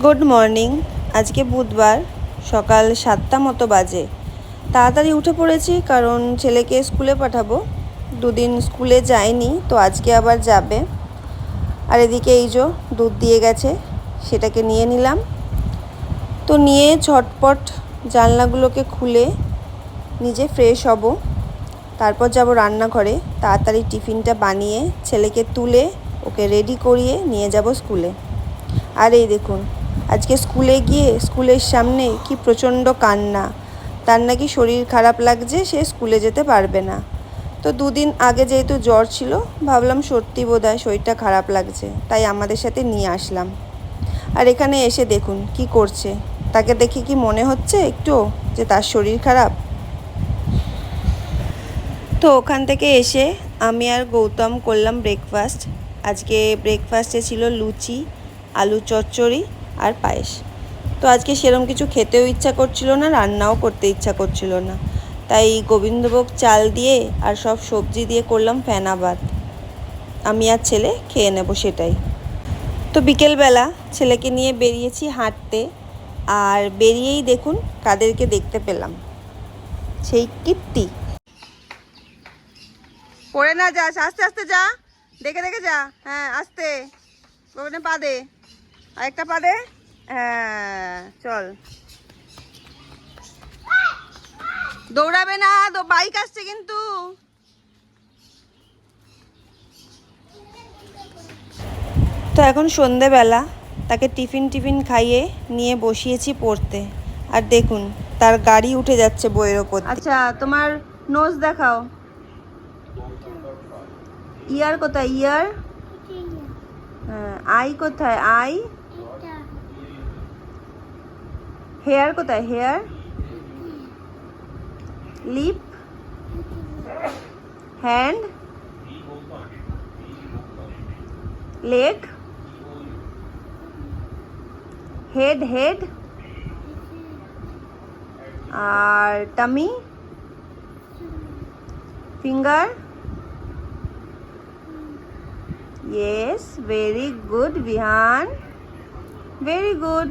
Good morning. আজকে বুধবার, সকাল 7টা মতো বাজে। তাড়াতাড়ি উঠে পড়েছি কারণ ছেলেকে স্কুলে পাঠাবো। দুদিন স্কুলে যায়নি, তো আজকে আবার যাবে। আর এদিকে এই যে দুধ দিয়ে গেছে, সেটাকে নিয়ে নিলাম। তো নিয়ে ঝটপট জানলাগুলোকে খুলে নিজে ফ্রেশ হব, তারপর যাব রান্নাঘরে। তাড়াতাড়ি টিফিনটা বানিয়ে ছেলেকে তুলে ওকে রেডি করিয়ে নিয়ে যাব স্কুলে। আর এই দেখুন, আজকে স্কুলে গিয়ে স্কুলের সামনে কি প্রচণ্ড কান্না। তার নাকি শরীর খারাপ লাগছে, সে স্কুলে যেতে পারবে না। তো দুদিন আগে যেহেতু জ্বর ছিল, ভাবলাম সত্যি বোধহয় শরীরটা খারাপ লাগছে, তাই আমাদের সাথে নিয়ে আসলাম। আর এখানে এসে দেখুন কি করছে। তাকে দেখে কি মনে হচ্ছে একটু যে তার শরীর খারাপ? তো ওখান থেকে এসে আমি আর গৌতম করলাম ব্রেকফাস্ট। আজকে ব্রেকফাস্টে ছিল লুচি, আলু চচ্চড়ি আর পায়েস। তো আজকে সেরকম কিছু খেতেও ইচ্ছা করছিল না, রান্নাও করতে ইচ্ছা করছিল না, তাই গোবিন্দভোগ চাল দিয়ে আর সব সবজি দিয়ে করলাম ফেনা ভাত। আমি আর ছেলে খেয়ে নেব সেটাই। তো বিকেলবেলা ছেলেকে নিয়ে বেরিয়েছি হাঁটতে। আর বেরিয়েই দেখুন কাদেরকে দেখতে পেলাম, সেই কীর্তি। পড়ে না যাস, আস্তে আস্তে যা, দেখে দেখে যা। হ্যাঁ আস্তে, ওখানে পা দে, আরেকটা পা দে। হ্যাঁ চল, দৌড়াবে না, বাইক আসছে কিন্তু। তো এখন সন্ধেবেলা তাকে টিফিন খাইয়ে নিয়ে বসিয়েছি পড়তে। আর দেখুন তার গাড়ি উঠে যাচ্ছে বইয়ের ওপর। আচ্ছা তোমার নোজ দেখাও। ইয়ার কোথায়? ইয়ার। হ্যাঁ, আই কোথায়? আই। হেয়ার কোথায়? Hair. Lip. Hand. Leg. Head. Head আর tummy. Finger. Yes, very good Bihan, very good.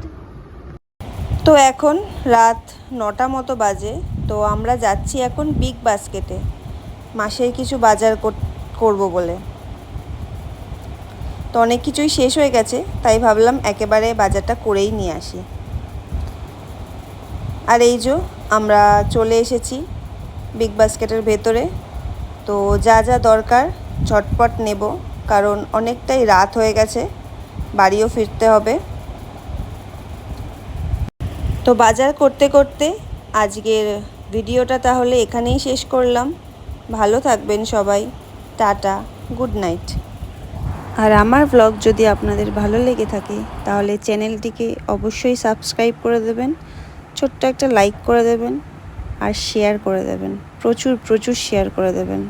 তো এখন রাত 9টা মতো বাজে। তো আমরা যাচ্ছি এখন বিগ বাস্কেটে মাসের কিছু বাজার করব বলে। তো অনেক কিছুই শেষ হয়ে গেছে, তাই ভাবলাম একেবারে বাজারটা করেই নিয়ে আসি। আর এই যে আমরা চলে এসেছি বিগ বাস্কেটের ভেতরে। তো যা যা দরকার ঝটপট নেব, কারণ অনেকটাই রাত হয়ে গেছে, বাড়িও ফিরতে হবে। তো বাজার করতে করতে আজকের ভিডিওটা তাহলে এখানেই শেষ করলাম। ভালো থাকবেন সবাই, টাটা, গুড নাইট। আর আমার ব্লগ যদি আপনাদের ভালো লেগে থাকে তাহলে চ্যানেলটিকে অবশ্যই সাবস্ক্রাইব করে দেবেন, ছোট্ট একটা লাইক করে দেবেন আর শেয়ার করে দেবেন, প্রচুর শেয়ার করে দেবেন।